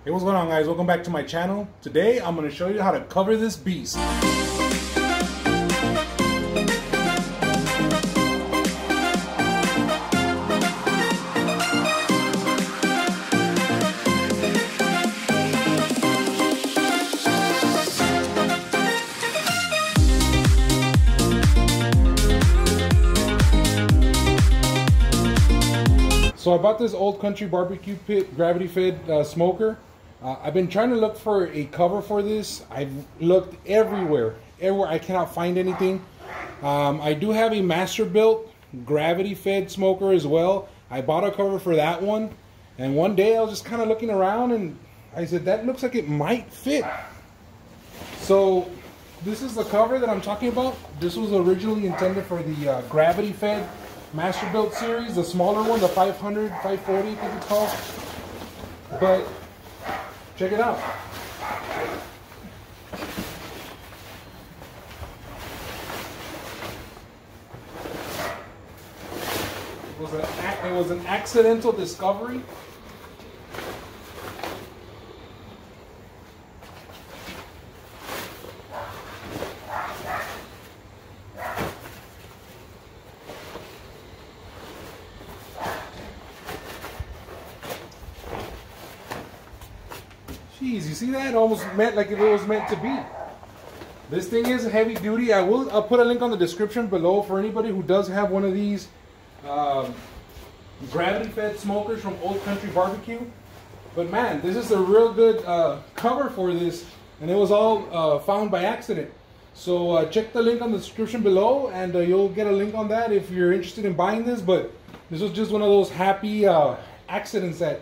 Hey, what's going on, guys? Welcome back to my channel. Today I'm going to show you how to cover this beast. So I bought this Old Country barbecue pit gravity fed smoker. I've been trying to look for a cover for this. I've looked everywhere. I cannot find anything. I do have a Masterbuilt gravity fed smoker as well. I bought a cover for that one, and one day I was just kind of looking around and I said that looks like it might fit. So this is the cover that I'm talking about. This was originally intended for the gravity fed Masterbuilt series, the smaller one, the 500, 540 I think it's called. But check it out. It was an accidental discovery. Jeez, you see that? It almost meant like if it was meant to be. This thing is heavy duty. I'll put a link on the description below for anybody who does have one of these gravity fed smokers from Old Country Barbecue. But man, this is a real good cover for this, and it was all found by accident. So check the link on the description below, and you'll get a link on that if you're interested in buying this. But this was just one of those happy accidents that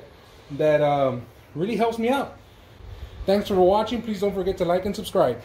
really helps me out. Thanks for watching. Please don't forget to like and subscribe.